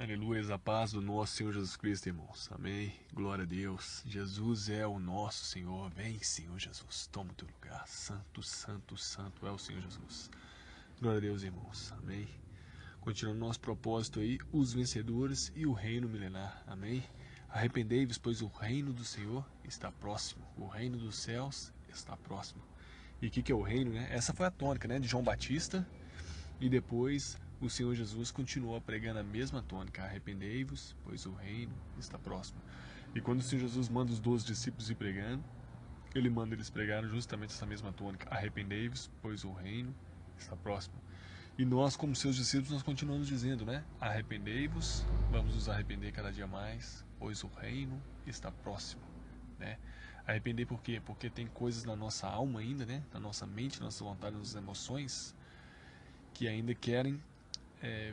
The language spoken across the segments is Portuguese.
Aleluia, a paz do nosso Senhor Jesus Cristo, irmãos. Amém. Glória a Deus. Jesus é o nosso Senhor. Vem, Senhor Jesus. Toma o teu lugar. Santo, santo, santo é o Senhor Jesus. Glória a Deus, irmãos. Amém. Continuando nosso propósito aí, os vencedores e o reino milenar. Amém. Arrependei-vos, pois o reino do Senhor está próximo. O reino dos céus está próximo. E o que é o reino, né? Essa foi a tônica, né, de João Batista. E depois o Senhor Jesus continuou pregando a mesma tônica: arrependei-vos, pois o reino está próximo. E quando o Senhor Jesus manda os 12 discípulos ir pregando, ele manda eles pregarem justamente essa mesma tônica: arrependei-vos, pois o reino está próximo. E nós, como seus discípulos, nós continuamos dizendo, né? Arrependei-vos, vamos nos arrepender cada dia mais, pois o reino está próximo, né? Arrepender por quê? Porque tem coisas na nossa alma ainda, né? Na nossa mente, na nossa vontade, nas nossas emoções, que ainda querem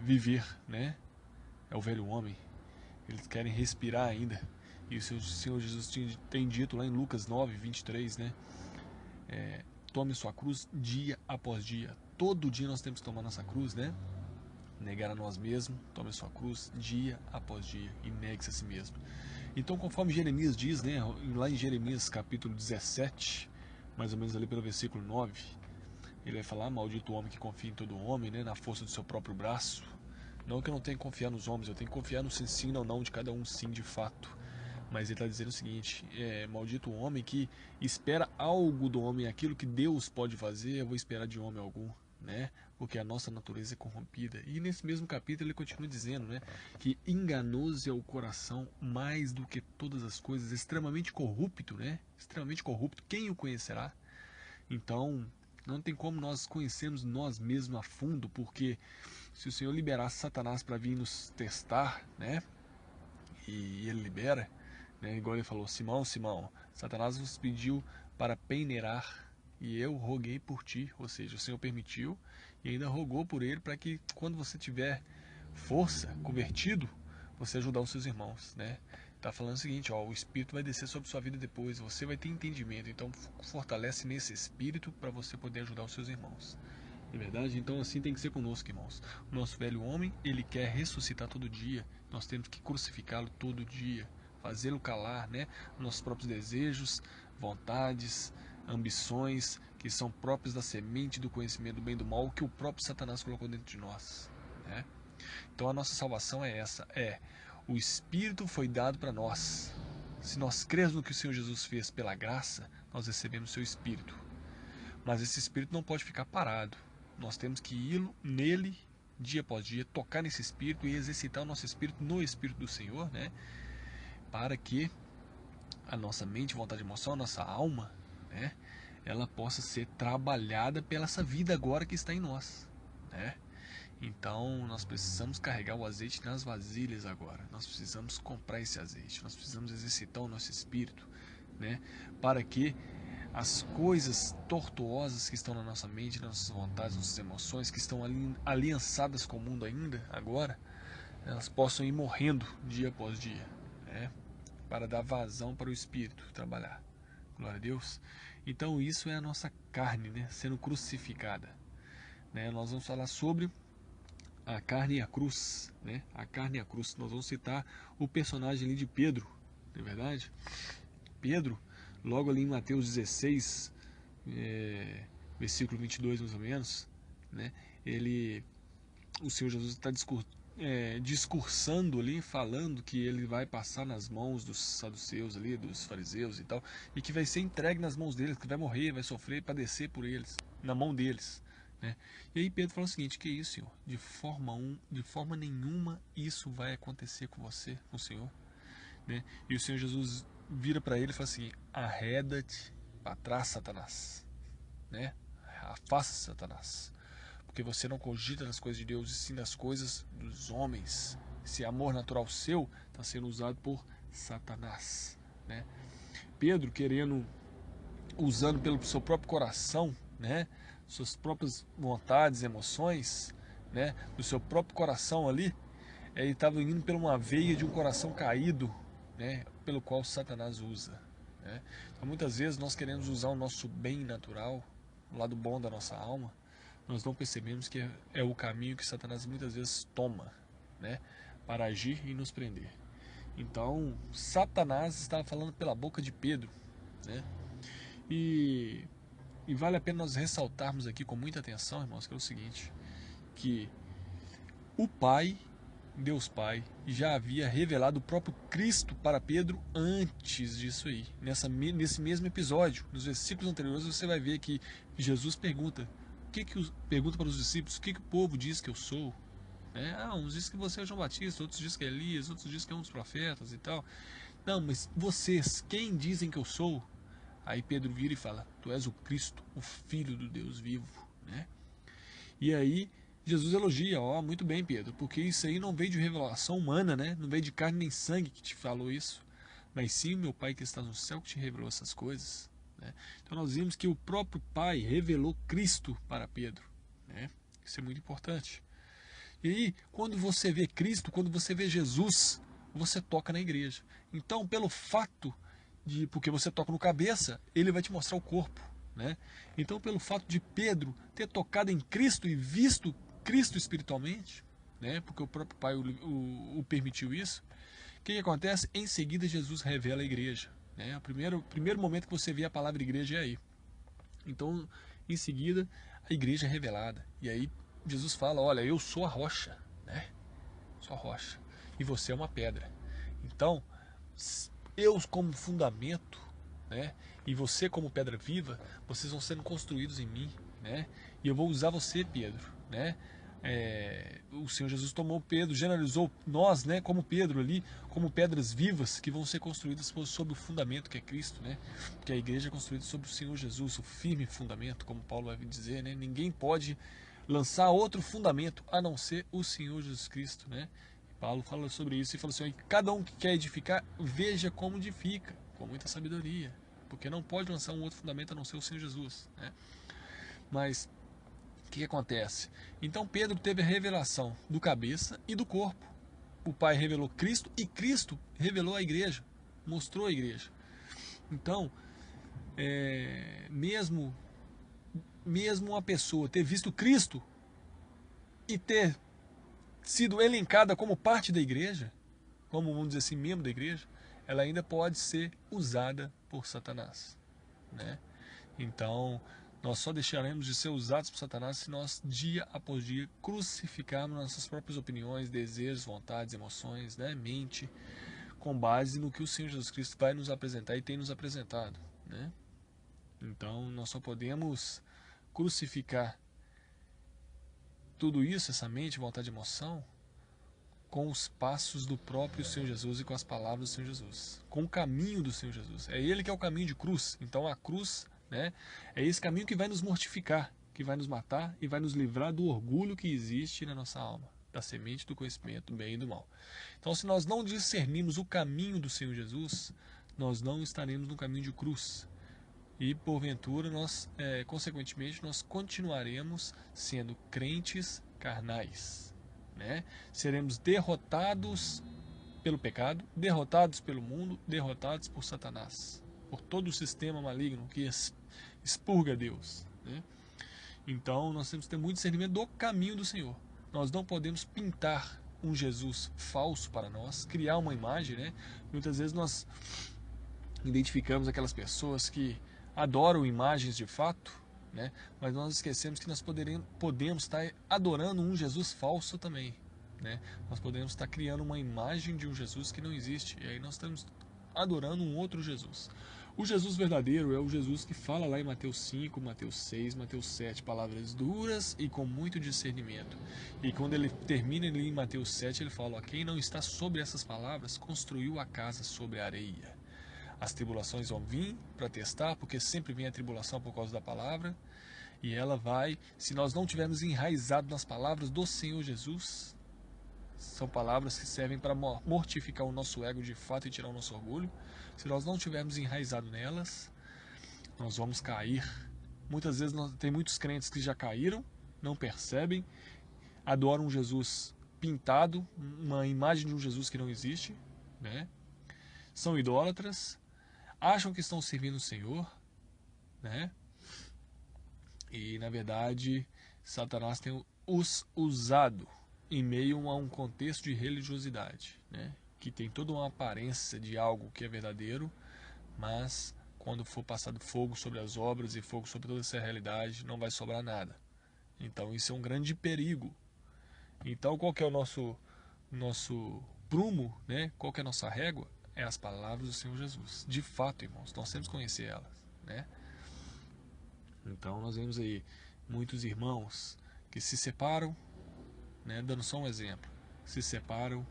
viver, né? É o velho homem. Eles querem respirar ainda. E o Senhor Jesus tem dito lá em Lucas 9, 23, né? Tome sua cruz dia após dia. Todo dia nós temos que tomar nossa cruz, né? Negar a nós mesmos, tome sua cruz dia após dia e negue-se a si mesmo. Então, conforme Jeremias diz, né? Lá em Jeremias capítulo 17, mais ou menos ali pelo versículo 9, ele vai falar: maldito o homem que confia em todo homem, né? Na força do seu próprio braço. Não que eu não tenha que confiar nos homens, eu tenho que confiar no sim ou não de cada um, sim, de fato. Mas ele está dizendo o seguinte: maldito o homem que espera algo do homem, aquilo que Deus pode fazer, eu vou esperar de homem algum, né? Porque a nossa natureza é corrompida. E nesse mesmo capítulo ele continua dizendo, né, que enganoso é o coração mais do que todas as coisas, extremamente corrupto, né? Extremamente corrupto. Quem o conhecerá? Então, não tem como nós conhecermos nós mesmos a fundo, porque se o Senhor liberasse Satanás para vir nos testar, né? E ele libera, né? Igual ele falou: Simão, Simão, Satanás vos pediu para peneirar e eu roguei por ti. Ou seja, o Senhor permitiu e ainda rogou por ele para que quando você tiver força, convertido, você ajudar os seus irmãos, né? Tá falando o seguinte, ó, o Espírito vai descer sobre sua vida depois, você vai ter entendimento, então fortalece nesse Espírito para você poder ajudar os seus irmãos. É verdade? Então assim tem que ser conosco, irmãos. O nosso velho homem, ele quer ressuscitar todo dia. Nós temos que crucificá-lo todo dia, fazê-lo calar, né? Nossos próprios desejos, vontades, ambições, que são próprios da semente do conhecimento do bem e do mal, que o próprio Satanás colocou dentro de nós, né? Então a nossa salvação é essa, o Espírito foi dado para nós. Se nós crermos no que o Senhor Jesus fez pela graça, nós recebemos o seu Espírito. Mas esse Espírito não pode ficar parado. Nós temos que ir nele dia após dia, tocar nesse Espírito e exercitar o nosso Espírito no Espírito do Senhor, né? Para que a nossa mente, vontade, emoção, a nossa alma, né? Ela possa ser trabalhada pela essa vida agora que está em nós, né? Então nós precisamos carregar o azeite nas vasilhas agora. Nós precisamos comprar esse azeite. Nós precisamos exercitar o nosso espírito, né? Para que as coisas tortuosas que estão na nossa mente, nas nossas vontades, nas nossas emoções, que estão aliançadas com o mundo ainda agora, elas possam ir morrendo dia após dia, né? Para dar vazão para o espírito trabalhar. Glória a Deus. Então isso é a nossa carne, né? Sendo crucificada, né? Nós vamos falar sobre a carne e a cruz, né? A carne e a cruz. Nós vamos citar o personagem ali de Pedro, não é verdade? Pedro, logo ali em Mateus 16, versículo 22 mais ou menos, né? O Senhor Jesus está discursando ali, falando que ele vai passar nas mãos dos saduceus ali, dos fariseus e tal, e que vai ser entregue nas mãos deles, que vai morrer, vai sofrer, padecer por eles, na mão deles, né? E aí Pedro fala o seguinte: que isso, Senhor? De forma nenhuma isso vai acontecer com você, com o Senhor, né? E o Senhor Jesus vira para ele e fala assim: arreda-te para trás, Satanás, né? Afasta Satanás, porque você não cogita nas coisas de Deus e sim nas coisas dos homens. Esse amor natural seu está sendo usado por Satanás, né? Pedro usando pelo seu próprio coração, né? Suas próprias vontades, emoções, né? Do seu próprio coração ali, ele estava indo por uma veia de um coração caído, né? Pelo qual Satanás usa, né? Então muitas vezes nós queremos usar o nosso bem natural, o lado bom da nossa alma, nós não percebemos que é o caminho que Satanás muitas vezes toma, né? para agir e nos prender. Então, Satanás estava falando pela boca de Pedro, né? E vale a pena nós ressaltarmos aqui com muita atenção, irmãos, que é o seguinte, que o Pai, Deus Pai, já havia revelado o próprio Cristo para Pedro antes disso aí. Nesse mesmo episódio, nos versículos anteriores, você vai ver que Jesus pergunta, pergunta para os discípulos, o que o povo diz que eu sou? Uns dizem que você é João Batista, outros dizem que é Elias, outros dizem que é um dos profetas e tal. Não, mas vocês, quem dizem que eu sou? Aí Pedro vira e fala, tu és o Cristo, o Filho do Deus vivo, né? E aí Jesus elogia, muito bem, Pedro, porque isso aí não veio de revelação humana, né? Não veio de carne nem sangue que te falou isso, mas sim o meu Pai que está no céu que te revelou essas coisas, né? Então nós vimos que o próprio Pai revelou Cristo para Pedro, né? Isso é muito importante. E aí, quando você vê Cristo, quando você vê Jesus, você toca na igreja. Então, pelo fato porque você toca no cabeça, ele vai te mostrar o corpo, né? Então, pelo fato de Pedro ter tocado em Cristo e visto Cristo espiritualmente, né? Porque o próprio Pai o permitiu isso, o que acontece? Em seguida, Jesus revela a igreja, né? O primeiro momento que você vê a palavra igreja é aí. Então, em seguida, a igreja é revelada. E aí, Jesus fala, olha, eu sou a rocha, né? Sou a rocha. E você é uma pedra. Então, eu como fundamento, né? E você como pedra viva, vocês vão sendo construídos em mim, né? E eu vou usar você, Pedro, né? O Senhor Jesus tomou Pedro, generalizou nós, né? Como Pedro ali, como pedras vivas que vão ser construídas sobre o fundamento que é Cristo, né? Que a igreja é construída sobre o Senhor Jesus, o firme fundamento, como Paulo vai dizer, né? Ninguém pode lançar outro fundamento a não ser o Senhor Jesus Cristo, né? Paulo fala sobre isso e fala assim, cada um que quer edificar, veja como edifica, com muita sabedoria, porque não pode lançar um outro fundamento a não ser o Senhor Jesus, né? Mas o que acontece? Então Pedro teve a revelação do cabeça e do corpo. O Pai revelou Cristo e Cristo revelou a igreja, mostrou a igreja. Então, mesmo uma pessoa ter visto Cristo e ter sido elencada como parte da igreja, como, vamos dizer assim, membro da igreja, ela ainda pode ser usada por Satanás, né? Então, nós só deixaremos de ser usados por Satanás se nós, dia após dia, crucificarmos nossas próprias opiniões, desejos, vontades, emoções, né? Mente, com base no que o Senhor Jesus Cristo vai nos apresentar e tem nos apresentado, né? Então, nós só podemos crucificar tudo isso, essa mente, vontade e emoção, com os passos do próprio Senhor Jesus e com as palavras do Senhor Jesus, com o caminho do Senhor Jesus. É Ele que é o caminho de cruz. Então a cruz, né, é esse caminho que vai nos mortificar, que vai nos matar e vai nos livrar do orgulho que existe na nossa alma, da semente do conhecimento do bem e do mal. Então, se nós não discernimos o caminho do Senhor Jesus, nós não estaremos no caminho de cruz. E porventura nós, consequentemente, nós continuaremos sendo crentes carnais, né? Seremos derrotados pelo pecado, derrotados pelo mundo, derrotados por Satanás, por todo o sistema maligno que expurga Deus, né? Então nós temos que ter muito discernimento do caminho do Senhor. Nós não podemos pintar um Jesus falso para nós, criar uma imagem, né? Muitas vezes nós identificamos aquelas pessoas que adoram imagens de fato, né? Mas nós esquecemos que nós podemos estar adorando um Jesus falso também, né? Nós podemos estar criando uma imagem de um Jesus que não existe, e aí nós estamos adorando um outro Jesus. O Jesus verdadeiro é o Jesus que fala lá em Mateus 5, Mateus 6, Mateus 7, palavras duras e com muito discernimento. E quando ele termina ali em Mateus 7, ele fala, quem não está sobre essas palavras, construiu a casa sobre a areia. As tribulações vão vir para testar, porque sempre vem a tribulação por causa da palavra. E ela vai, se nós não tivermos enraizado nas palavras do Senhor Jesus, são palavras que servem para mortificar o nosso ego de fato e tirar o nosso orgulho. Se nós não tivermos enraizado nelas, nós vamos cair. Muitas vezes tem muitos crentes que já caíram, não percebem, adoram um Jesus pintado, uma imagem de um Jesus que não existe, né? São idólatras, acham que estão servindo o Senhor, né? E na verdade Satanás tem os usado, em meio a um contexto de religiosidade, né? Que tem toda uma aparência de algo que é verdadeiro, mas quando for passado fogo sobre as obras e fogo sobre toda essa realidade, não vai sobrar nada. Então isso é um grande perigo. Então qual que é o nosso prumo, né? Qual que é a nossa régua? É as palavras do Senhor Jesus. De fato, irmãos, nós temos que conhecer elas, né? Então nós vemos aí muitos irmãos que se separam, né? Dando só um exemplo, se separam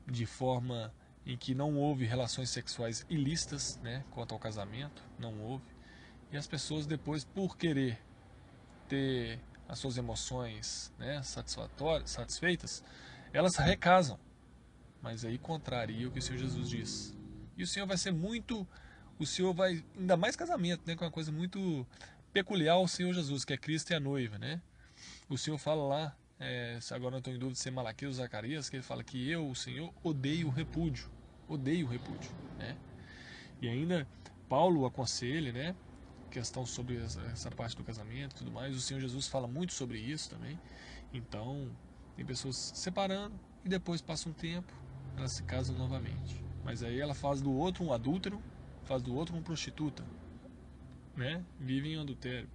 de forma em que não houve relações sexuais ilícitas, né? Quanto ao casamento, não houve. E as pessoas depois, por querer ter as suas emoções, né, satisfeitas, elas recasam. Mas aí contraria o que o Senhor Jesus diz. E o Senhor vai ser muito... O Senhor vai... Ainda mais casamento, né? Que é uma coisa muito peculiar ao Senhor Jesus, que é Cristo e a noiva, né? O Senhor fala lá, agora não estou em dúvida se é Malaquias ou Zacarias, que ele fala que eu, o Senhor, odeio o repúdio. Odeio o repúdio, né? E ainda Paulo aconselha, né? Questão sobre essa parte do casamento e tudo mais. O Senhor Jesus fala muito sobre isso também. Então, tem pessoas se separando e depois passa um tempo, elas se casam novamente. Mas aí ela faz do outro um adúltero, faz do outro uma prostituta, né? Vive em adultério.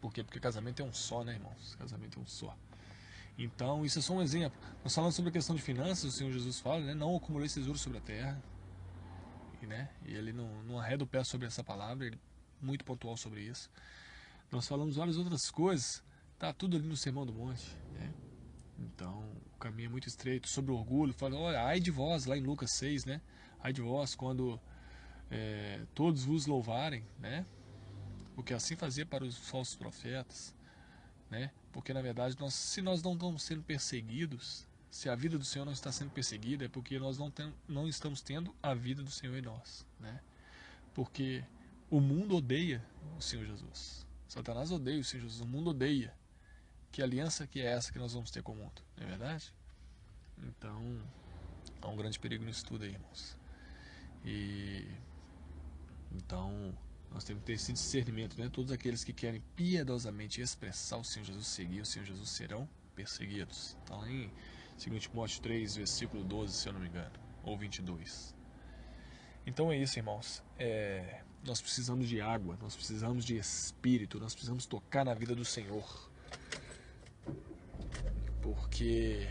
Por quê? Porque casamento é um só, né, irmãos? Casamento é um só. Então, isso é só um exemplo. Nós falamos sobre a questão de finanças, o Senhor Jesus fala, né? Não acumulei tesouros sobre a terra. Né? E ele não arreda o pé sobre essa palavra, ele é muito pontual sobre isso. Nós falamos várias outras coisas, tá tudo ali no Sermão do Monte, né? Então o caminho é muito estreito. Sobre o orgulho, fala, olha, ai de vós, lá em Lucas 6, né? Ai de vós quando todos vos louvarem, né? Porque assim fazia para os falsos profetas, né? Porque na verdade se nós não estamos sendo perseguidos, se a vida do Senhor não está sendo perseguida, é porque nós não estamos tendo a vida do Senhor em nós, né? Porque o mundo odeia o Senhor Jesus. Satanás odeia o Senhor Jesus. O mundo odeia. Que aliança que é essa que nós vamos ter com o mundo? Não é verdade? Então, há um grande perigo nisso tudo aí, irmãos. Então, nós temos que ter esse discernimento, né? Todos aqueles que querem piedosamente expressar o Senhor Jesus, seguir o Senhor Jesus, serão perseguidos. Está lá em 2 Timóteo 3, versículo 12, se eu não me engano, ou 22. Então é isso, irmãos. Nós precisamos de água, nós precisamos de espírito, nós precisamos tocar na vida do Senhor. Porque,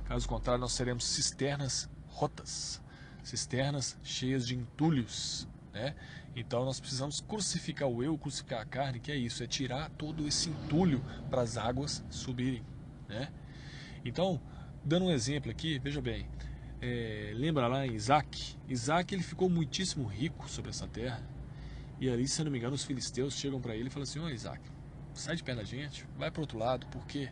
caso contrário, nós seremos cisternas rotas, cisternas cheias de entulhos, né? Então nós precisamos crucificar o eu, crucificar a carne, que é isso, é tirar todo esse entulho para as águas subirem, né? Então, dando um exemplo aqui, veja bem, lembra lá em Isaac? Isaac, ele ficou muitíssimo rico sobre essa terra. E ali, se eu não me engano, os filisteus chegam para ele e falam assim: ó, Isaac, sai de perto da gente, vai para o outro lado, porque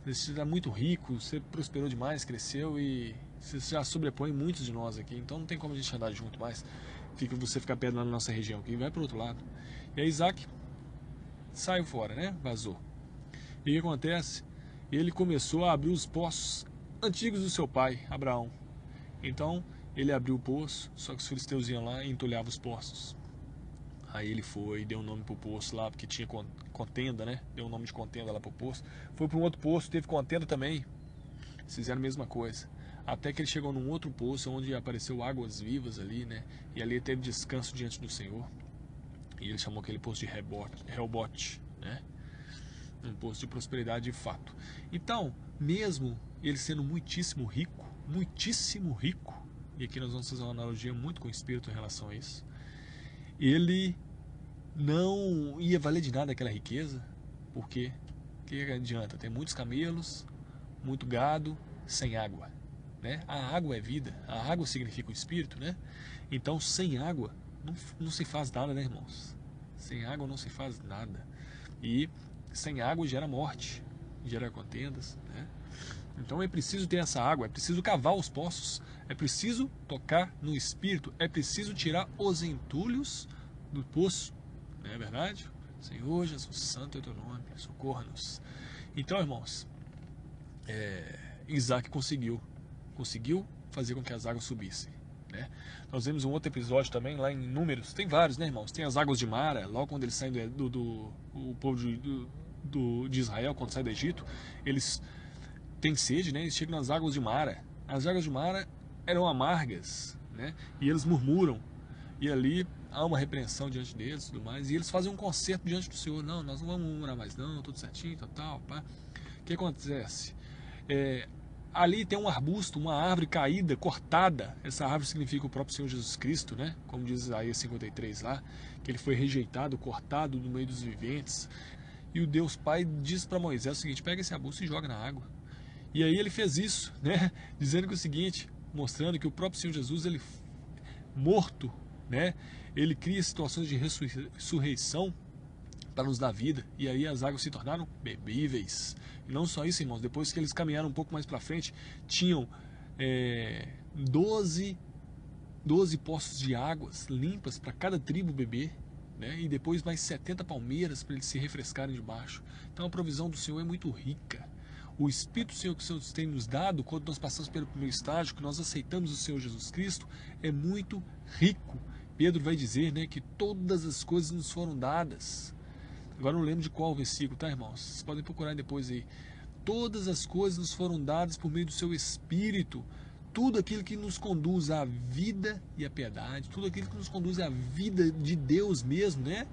você está muito rico, você prosperou demais, cresceu e você já sobrepõe muitos de nós aqui, então não tem como a gente andar junto mais. Você ficar perto lá na nossa região aqui, vai para o outro lado. E aí Isaac saiu fora, né? Vazou. E o que acontece? Ele começou a abrir os poços antigos do seu pai, Abraão. Então, ele abriu o poço, só que os filisteus iam lá e entulhavam os poços. Aí ele foi, deu um nome pro poço lá, porque tinha contenda, né? Deu um nome de contenda lá pro poço. Foi para um outro poço, teve contenda também. Fizeram a mesma coisa. Até que ele chegou num outro poço, onde apareceu águas vivas ali, né? E ali ele teve descanso diante do Senhor. E ele chamou aquele poço de Rehobote, né? Um poço de prosperidade de fato. Então, mesmo ele sendo muitíssimo rico, e aqui nós vamos fazer uma analogia muito com o Espírito em relação a isso, ele não ia valer de nada aquela riqueza, porque o que adianta? Tem muitos camelos, muito gado, sem água, né? A água é vida, a água significa o Espírito, né? Então, sem água não se faz nada, né, irmãos? Sem água não se faz nada. E sem água gera morte, gera contendas, né? Então é preciso ter essa água, é preciso cavar os poços, é preciso tocar no Espírito, é preciso tirar os entulhos do poço, não é verdade? Senhor Jesus, santo é o teu nome, socorra-nos. Então, irmãos, Isaac conseguiu fazer com que as águas subissem, né? Nós vemos um outro episódio também lá em Números, tem vários, né, irmãos? Tem as águas de Mara, logo quando eles saem o povo de Israel quando sai do Egito, eles têm sede, né? Eles chegam nas águas de Mara. As águas de Mara eram amargas, né? E eles murmuram. E ali há uma repreensão diante deles e tudo mais. E eles fazem um concerto diante do Senhor. Não, nós não vamos murmurar mais não, tudo certinho, tal, pá. O que acontece? Ali tem um arbusto, uma árvore caída, cortada. Essa árvore significa o próprio Senhor Jesus Cristo, né? Como diz Isaías 53 lá, que ele foi rejeitado, cortado no meio dos viventes. E o Deus Pai diz para Moisés o seguinte: pega esse arbusto e joga na água. E aí ele fez isso, né? Dizendo que o seguinte, mostrando que o próprio Senhor Jesus, ele morto, né? Ele cria situações de ressurreição para nos dar vida, e aí as águas se tornaram bebíveis. E não só isso, irmãos, depois que eles caminharam um pouco mais para frente, tinham 12 poços de águas limpas para cada tribo beber, né? E depois mais 70 palmeiras para eles se refrescarem debaixo. Então a provisão do Senhor é muito rica. O Espírito do Senhor que o Senhor tem nos dado, quando nós passamos pelo primeiro estágio, que nós aceitamos o Senhor Jesus Cristo, é muito rico. Pedro vai dizer, né, que todas as coisas nos foram dadas. Agora não lembro de qual versículo, tá, irmãos? Vocês podem procurar depois aí. Todas as coisas nos foram dadas por meio do seu Espírito. Tudo aquilo que nos conduz à vida e à piedade, tudo aquilo que nos conduz à vida de Deus mesmo, né?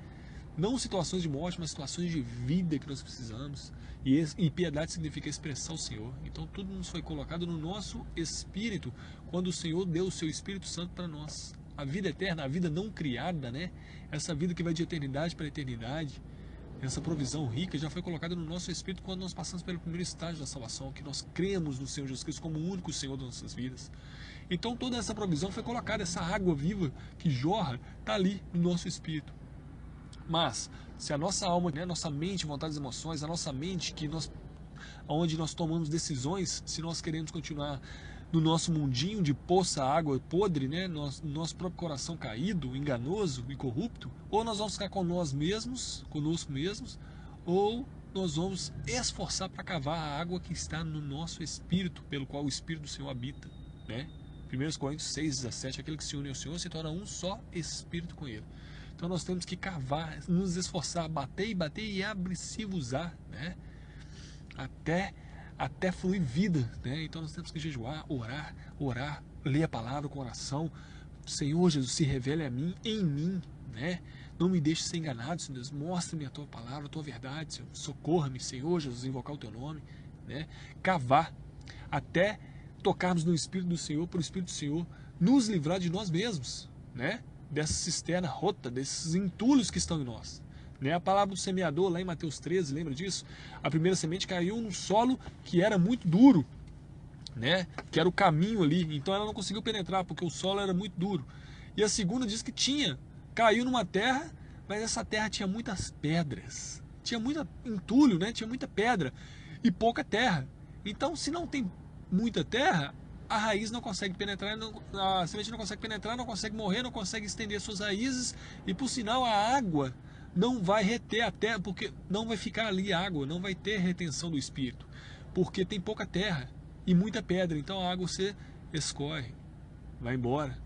Não situações de morte, mas situações de vida que nós precisamos. E piedade significa expressar o Senhor. Então tudo nos foi colocado no nosso espírito, quando o Senhor deu o seu Espírito Santo para nós. A vida eterna, a vida não criada, né? Essa vida que vai de eternidade para eternidade, essa provisão rica já foi colocada no nosso espírito quando nós passamos pelo primeiro estágio da salvação, que nós cremos no Senhor Jesus Cristo como o único Senhor das nossas vidas. Então toda essa provisão foi colocada, essa água viva que jorra, está ali no nosso espírito. Mas, se a nossa alma, né, nossa mente, vontades e emoções, a nossa mente, onde nós tomamos decisões, se nós queremos continuar no nosso mundinho de poça, água podre, né, no nosso próprio coração caído, enganoso e corrupto, ou nós vamos ficar conosco mesmos, ou nós vamos esforçar para cavar a água que está no nosso espírito, pelo qual o Espírito do Senhor habita, né? 1 Coríntios 6,17, aquele que se une ao Senhor se torna um só espírito com ele. Então nós temos que cavar, nos esforçar, bater e abre-se-vos-á, né? Até fluir vida, né? Então nós temos que jejuar, orar, ler a palavra com oração. Senhor Jesus, se revele a mim, em mim, né? Não me deixe ser enganado, Senhor Deus. Mostra-me a tua palavra, a tua verdade, Senhor. Socorra-me, Senhor Jesus, invocar o teu nome, né? Cavar até tocarmos no Espírito do Senhor, para o Espírito do Senhor nos livrar de nós mesmos, né? Dessa cisterna rota, desses entulhos que estão em nós. Né? A palavra do semeador, lá em Mateus 13, lembra disso? A primeira semente caiu num solo que era muito duro, né? Que era o caminho ali, então ela não conseguiu penetrar, porque o solo era muito duro. E a segunda diz que caiu numa terra, mas essa terra tinha muitas pedras, tinha muito entulho, né? Tinha muita pedra e pouca terra. Então, se não tem muita terra, a raiz não consegue penetrar, a semente não consegue penetrar, não consegue morrer, não consegue estender suas raízes, e por sinal a água não vai reter a terra, porque não vai ficar ali água, não vai ter retenção do Espírito, porque tem pouca terra e muita pedra, então a água você escorre, vai embora,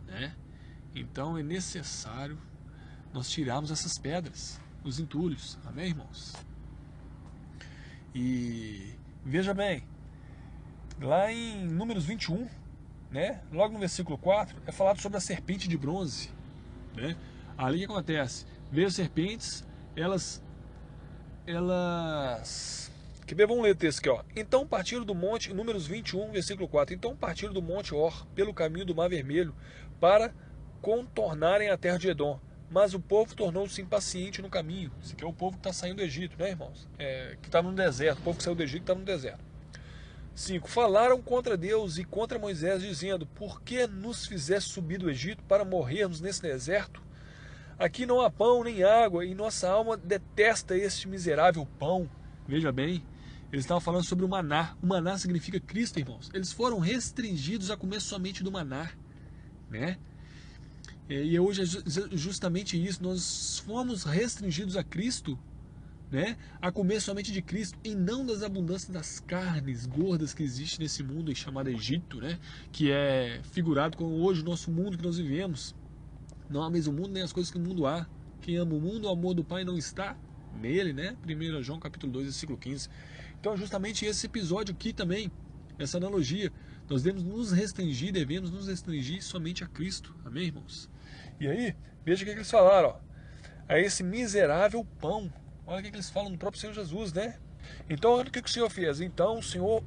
né? Então é necessário nós tirarmos essas pedras, os entulhos, amém, irmãos? E veja bem, lá em Números 21, né, logo no versículo 4, é falado sobre a serpente de bronze, né? Ali o que acontece? Veio as serpentes, elas... Quer ver? Vamos ler o texto aqui, ó. Então partiram do monte, Números 21, versículo 4. Então partiram do monte Or, pelo caminho do Mar Vermelho, para contornarem a terra de Edom. Mas o povo tornou-se impaciente no caminho. Esse aqui é o povo que está saindo do Egito, né, irmãos? Que está no deserto. O povo que saiu do Egito está no deserto. 5. Falaram contra Deus e contra Moisés, dizendo: por que nos fizeste subir do Egito para morrermos nesse deserto? Aqui não há pão nem água, e nossa alma detesta este miserável pão. Veja bem, eles estavam falando sobre o maná. O maná significa Cristo, irmãos. Eles foram restringidos a comer somente do maná, né? E hoje é justamente isso. Nós fomos restringidos a Cristo, né? A comer somente de Cristo, e não das abundâncias das carnes gordas que existe nesse mundo chamado Egito, né? Que é figurado com hoje o nosso mundo que nós vivemos. Não há mesmo mundo nem as coisas que o mundo há. Quem ama o mundo, o amor do Pai não está nele, né? 1 João capítulo 2, versículo 15. Então justamente esse episódio aqui também, essa analogia, nós devemos nos restringir somente a Cristo, amém, irmãos? E aí, veja o que eles falaram, ó, a esse miserável pão, olha o que eles falam no próprio Senhor Jesus, né? Então olha o que o Senhor fez, então o Senhor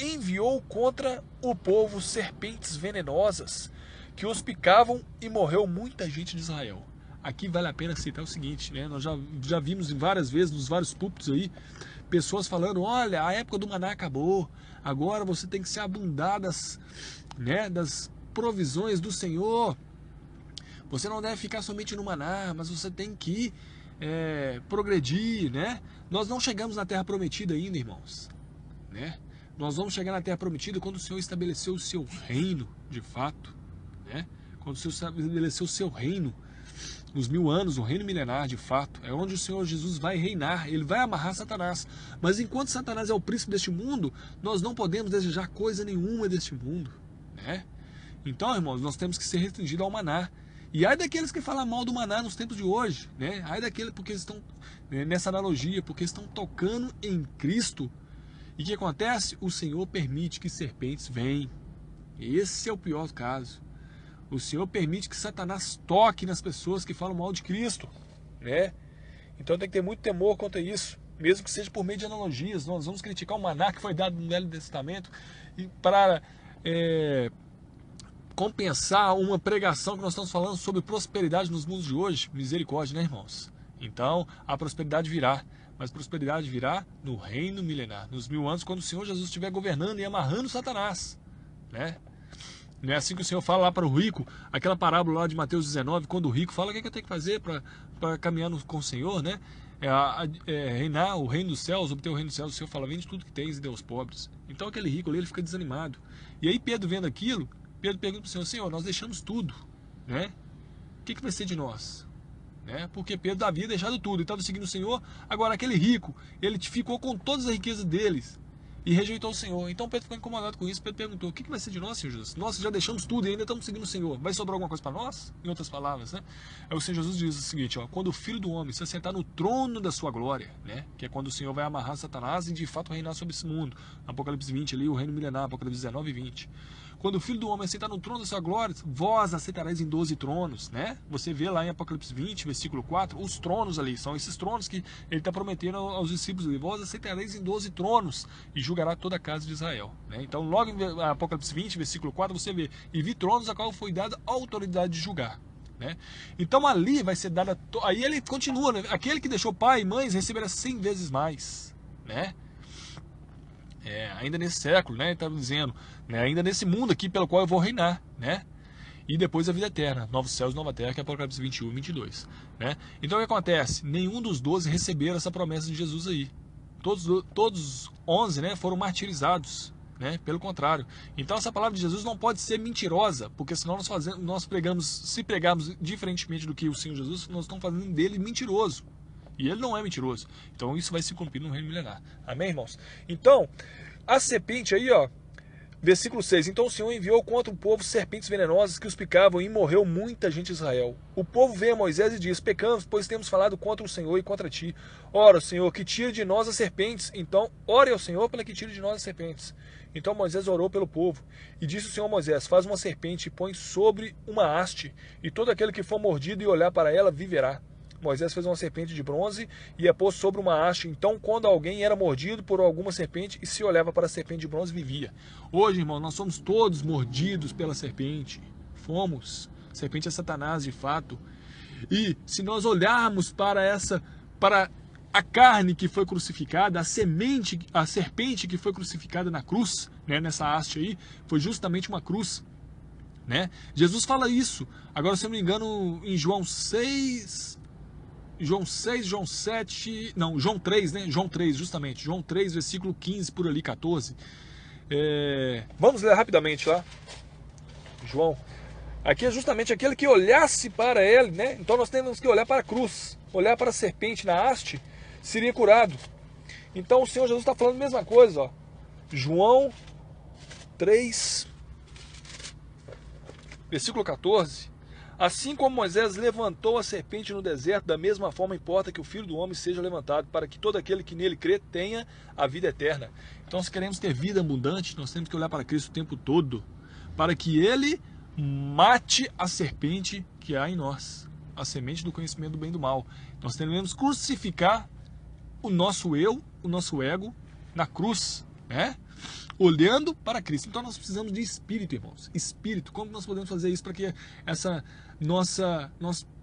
enviou contra o povo serpentes venenosas, que os picavam e morreu muita gente de Israel. Aqui vale a pena citar o seguinte, né? Nós já vimos várias vezes, nos vários púlpitos aí, pessoas falando, olha, a época do maná acabou, agora você tem que se abundar das provisões do Senhor, você não deve ficar somente no maná, mas você tem que progredir, né? Nós não chegamos na Terra Prometida ainda, irmãos, né? Nós vamos chegar na Terra Prometida quando o Senhor estabeleceu o seu reino, de fato, né? Quando o Senhor estabeleceu o seu reino, os 1000 anos, o reino milenar, de fato, é onde o Senhor Jesus vai reinar, ele vai amarrar Satanás. Mas enquanto Satanás é o príncipe deste mundo, nós não podemos desejar coisa nenhuma deste mundo, né? Então, irmãos, nós temos que ser restringidos ao maná. E ai daqueles que falam mal do maná nos tempos de hoje, né? Ai daqueles porque estão, nessa analogia, porque estão tocando em Cristo. E o que acontece? O Senhor permite que serpentes venham. Esse é o pior caso. O Senhor permite que Satanás toque nas pessoas que falam mal de Cristo, né? Então tem que ter muito temor quanto a isso, mesmo que seja por meio de analogias. Nós vamos criticar o maná que foi dado no Velho Testamento e para compensar uma pregação que nós estamos falando sobre prosperidade nos mundos de hoje. Misericórdia, né, irmãos? Então a prosperidade virá, mas prosperidade virá no reino milenar, nos 1000 anos, quando o Senhor Jesus estiver governando e amarrando Satanás, né? Não é assim que o Senhor fala lá para o rico, aquela parábola lá de Mateus 19, quando o rico fala o que eu tenho que fazer para caminhar com o Senhor, né? Reinar o reino dos céus, obter o reino dos céus. O Senhor fala, vende tudo que tens e dê aos pobres. Então aquele rico ali, ele fica desanimado. E aí Pedro vendo aquilo, Pedro pergunta para o Senhor, Senhor, nós deixamos tudo, né? O que vai ser de nós? Né? Porque Pedro havia deixado tudo, ele estava seguindo o Senhor. Agora aquele rico, ele ficou com todas as riquezas deles e rejeitou o Senhor. Então Pedro ficou incomodado com isso. Pedro perguntou, o que vai ser de nós, Senhor Jesus? Nós já deixamos tudo e ainda estamos seguindo o Senhor. Vai sobrar alguma coisa para nós? Em outras palavras, né? Aí o Senhor Jesus diz o seguinte, ó, quando o Filho do Homem se assentar no trono da sua glória, né? Que é quando o Senhor vai amarrar Satanás e de fato reinar sobre esse mundo. Apocalipse 20 ali, o reino milenar, Apocalipse 19 e 20. Quando o Filho do Homem assentar no trono da sua glória, vós assentareis em 12 tronos, né? Você vê lá em Apocalipse 20, versículo 4, os tronos ali, são esses tronos que ele está prometendo aos discípulos. Vós assentareis em 12 tronos e julgará toda a casa de Israel, né? Então logo em Apocalipse 20, versículo 4, você vê, e vi tronos a qual foi dada a autoridade de julgar, né? Então ali vai ser dada, aí ele continua, né? Aquele que deixou pai e mães receberá 100 vezes mais, né? Ainda nesse século, né? Ele está dizendo, né? Ainda nesse mundo aqui pelo qual eu vou reinar, né? E depois a vida eterna, novos céus e nova terra, que é Apocalipse 21 e 22, né? Então o que acontece? Nenhum dos 12 receberam essa promessa de Jesus aí. Todos 11, né, foram martirizados, né? Pelo contrário. Então essa palavra de Jesus não pode ser mentirosa, porque senão nós pregamos, se pregarmos diferentemente do que o Senhor Jesus, nós estamos fazendo dele mentiroso. E ele não é mentiroso. Então isso vai se cumprir no reino milenar. Amém, irmãos? Então, a serpente aí, ó, versículo 6. Então o Senhor enviou contra o povo serpentes venenosas que os picavam e morreu muita gente de Israel. O povo veio a Moisés e diz, pecamos, pois temos falado contra o Senhor e contra ti. Ora, Senhor, que tire de nós as serpentes. Então, ore ao Senhor para que tire de nós as serpentes. Então Moisés orou pelo povo. E disse o Senhor a Moisés, faz uma serpente e põe sobre uma haste, e todo aquele que for mordido e olhar para ela viverá. Moisés fez uma serpente de bronze e a pôs sobre uma haste. Então, quando alguém era mordido por alguma serpente e se olhava para a serpente de bronze, vivia. Hoje, irmão, nós somos todos mordidos pela serpente. Fomos. A serpente é Satanás, de fato. E se nós olharmos para a carne que foi crucificada, a serpente que foi crucificada na cruz, né, nessa haste aí, foi justamente uma cruz, né? Jesus fala isso. Agora, se eu não me engano, em João 6, João 7, não, João 3, né? João 3, justamente. João 3, versículo 15, por ali, 14. Vamos ler rapidamente lá. João. Aqui é justamente aquele que olhasse para ele, né? Então nós temos que olhar para a cruz, olhar para a serpente na haste, seria curado. Então o Senhor Jesus está falando a mesma coisa, ó. João 3, versículo 14. Assim como Moisés levantou a serpente no deserto, da mesma forma importa que o Filho do Homem seja levantado, para que todo aquele que nele crê tenha a vida eterna. Então, se queremos ter vida abundante, nós temos que olhar para Cristo o tempo todo, para que Ele mate a serpente que há em nós, a semente do conhecimento do bem e do mal. Nós devemos crucificar o nosso eu, o nosso ego, na cruz, né? Olhando para Cristo. Então nós precisamos de espírito, irmãos. Espírito. Como nós podemos fazer isso para que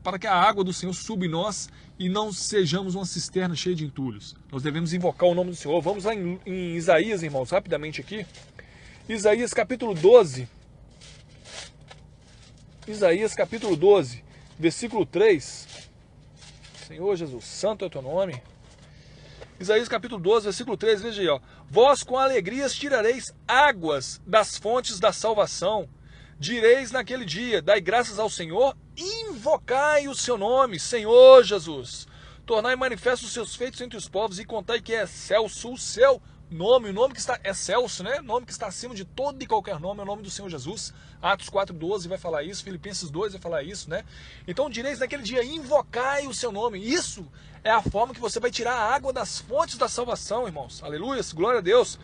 para que a água do Senhor suba em nós e não sejamos uma cisterna cheia de entulhos? Nós devemos invocar o nome do Senhor. Vamos lá em Isaías, irmãos, rapidamente aqui. Isaías capítulo 12. Isaías capítulo 12, versículo 3. Senhor Jesus, santo é o teu nome. Isaías capítulo 12, versículo 3, veja aí, ó. Vós com alegrias tirareis águas das fontes da salvação. Direis naquele dia, dai graças ao Senhor, invocai o seu nome, Senhor Jesus. Tornai manifestos os seus feitos entre os povos e contai que é excelso o seu nome. O nome que está excelso, né? O nome que está acima de todo e qualquer nome é o nome do Senhor Jesus. Atos 4:12 vai falar isso, Filipenses 2 vai falar isso, né? Então direis naquele dia, invocai o seu nome. Isso é a forma que você vai tirar a água das fontes da salvação, irmãos. Aleluia, glória a Deus.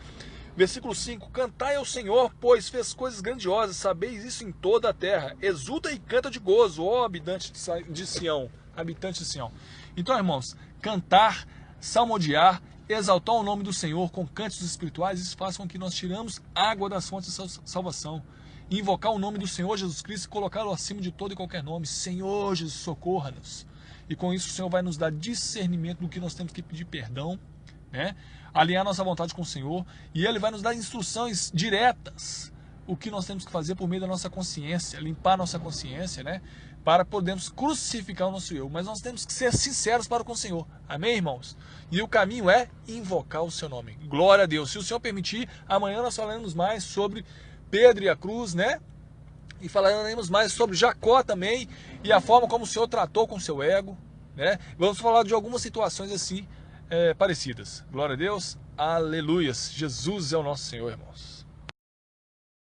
Versículo 5, cantai ao Senhor, pois fez coisas grandiosas, sabeis isso em toda a terra. Exulta e canta de gozo, ó habitante de Sião. Habitante de Sião. Então, irmãos, cantar, salmodiar, exaltar o nome do Senhor com cânticos espirituais, isso faz com que nós tiramos água das fontes da salvação. E invocar o nome do Senhor Jesus Cristo e colocá-lo acima de todo e qualquer nome. Senhor Jesus, socorra-nos. E com isso o Senhor vai nos dar discernimento do que nós temos que pedir perdão, né? Alinhar nossa vontade com o Senhor. E Ele vai nos dar instruções diretas, o que nós temos que fazer por meio da nossa consciência, limpar nossa consciência, né? Para podermos crucificar o nosso eu. Mas nós temos que ser sinceros para com o Senhor. Amém, irmãos? E o caminho é invocar o seu nome. Glória a Deus. Se o Senhor permitir, amanhã nós falaremos mais sobre Pedro e a cruz, né? E falaremos mais sobre Jacó também e a forma como o Senhor tratou com o seu ego, né? Vamos falar de algumas situações assim parecidas. Glória a Deus. Aleluias. Jesus é o nosso Senhor, irmãos.